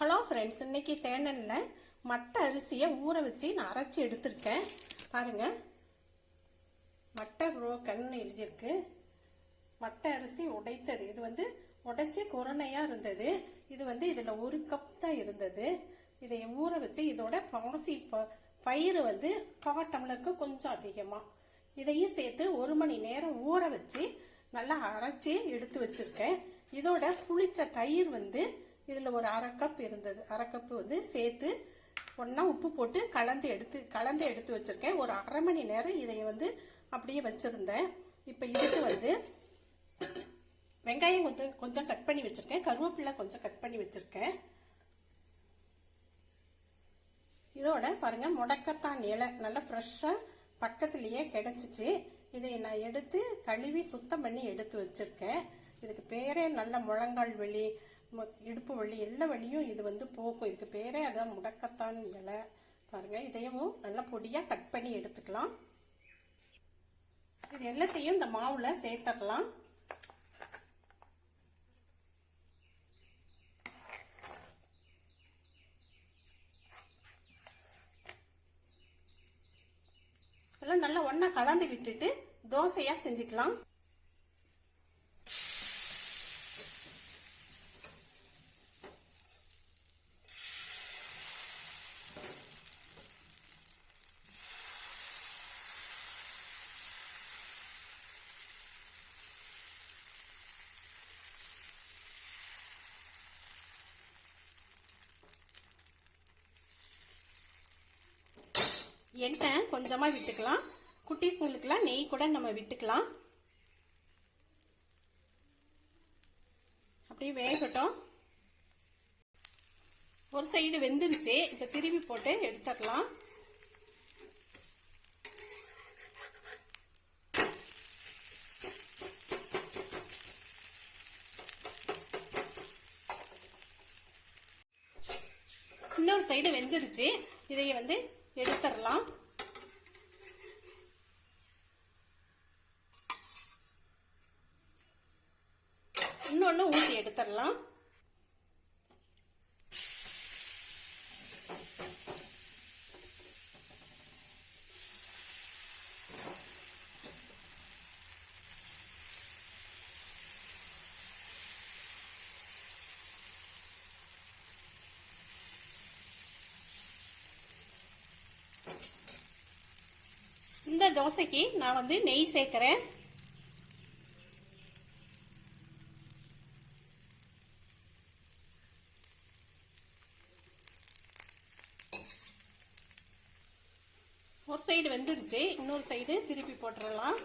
Hello friends, இன்னைக்கு சேனலில் மட்டை அரிசியை ஊற வச்சு நான் அரைச்சி எடுத்திருக்கேன். பாருங்கள், மட்டை புரோக்கன்னு எழுதியிருக்கு. மட்டை அரிசி உடைத்தது. இது உடைச்சி குரணையாக இருந்தது. இது இதில் 1 கப் தான் இருந்தது. இதை ஊற வச்சு இதோட பாசி பயிறு 1/4 டம்ளருக்கு கொஞ்சம் அதிகமாக இதையும் சேர்த்து 1 மணி நேரம் ஊற வச்சு நல்லா அரைச்சி எடுத்து வச்சுருக்கேன். இதோட புளிச்ச தயிர் இதில் ஒரு 1/2 கப் இருந்தது. 1/2 கப்பு சேர்த்து ஒன்றா உப்பு போட்டு கலந்து எடுத்து வச்சுருக்கேன். ஒரு 1/2 மணி நேரம் இதை அப்படியே வச்சுருந்தேன். இப்போ இதுக்கு வெங்காயம் கொஞ்சம் கட் பண்ணி வச்சுருக்கேன். கருவேப்பிலை கொஞ்சம் கட் பண்ணி வச்சுருக்கேன். இதோட பாருங்கள், முடக்கத்தான் இலை நல்லா ஃப்ரெஷ்ஷாக பக்கத்துலேயே கிடச்சிச்சு. இதை நான் எடுத்து கழுவி சுத்தம் பண்ணி எடுத்து வச்சுருக்கேன். இதுக்கு பேரே நல்ல முழங்கால் வலி, இடுப்பு வலி, எல்லா வலியும் இது போக்கும். இதுக்கு பேரே அதான் முடக்கத்தான் இலை. பாருங்கள், இதையும் நல்லா பொடியாக கட் பண்ணி எடுத்துக்கலாம். இது எல்லாத்தையும் இந்த மாவில் சேர்த்துடலாம். எல்லாம் நல்லா ஒன்றா கலந்து விட்டுட்டு தோசையாக செஞ்சுக்கலாம். எண்ணெய் கொஞ்சமாக விட்டுக்கலாம். குட்டீஸ்ங்களுக்குலாம் நெய் கூட நம்ம விட்டுக்கலாம். அப்படியே வேகட்டும். ஒரு சைடு வெந்துருச்சு. இப்போ திருப்பி போட்டு எடுத்துடலாம். இன்னொரு சைடு வெந்துருச்சு. இதை எடுத்துடலாம். இன்னொன்று ஊற்றி எடுத்துடலாம். இந்த தோசைக்கு நான் நெய் சேர்க்கிறேன். ஒரு சைடு வெந்துருச்சு. இன்னொரு சைடு திருப்பி போட்டுடலாம்.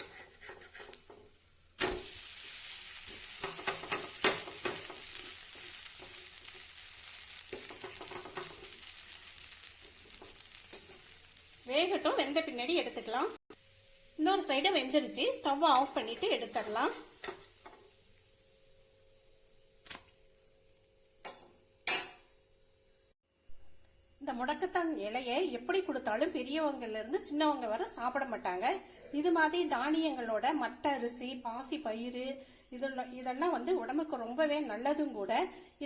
வேகட்டும். வெந்த பின்னாடி எடுத்துக்கலாம். இன்னொரு சைடு வெந்துருச்சு. ஸ்டவ் ஆஃப் பண்ணிட்டு எடுத்துடலாம். இந்த முடக்கத்தான் இலையை எப்படி கொடுத்தாலும் பெரியவங்கல இருந்து சின்னவங்க வர சாப்பிட மாட்டாங்க. இது மாதிரி தானியங்களோட மட்டை அரிசி, பாசி பயிறு இதெல்லாம் உடம்புக்கு ரொம்பவே நல்லதும் கூட.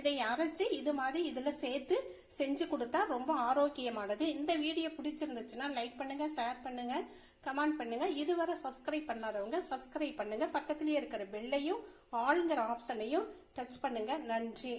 இதை அரைச்சி இது மாதிரி இதில் சேர்த்து செஞ்சு கொடுத்தா ரொம்ப ஆரோக்கியமானது. இந்த வீடியோ பிடிச்சிருந்துச்சுன்னா லைக் பண்ணுங்க, ஷேர் பண்ணுங்க, கமெண்ட் பண்ணுங்க. இதுவரை சப்ஸ்கிரைப் பண்ணாதவங்க சப்ஸ்கிரைப் பண்ணுங்க. பக்கத்துலேயே இருக்கிற பெல்லையும் ஆளுங்கிற ஆப்ஷனையும் டச் பண்ணுங்க. நன்றி.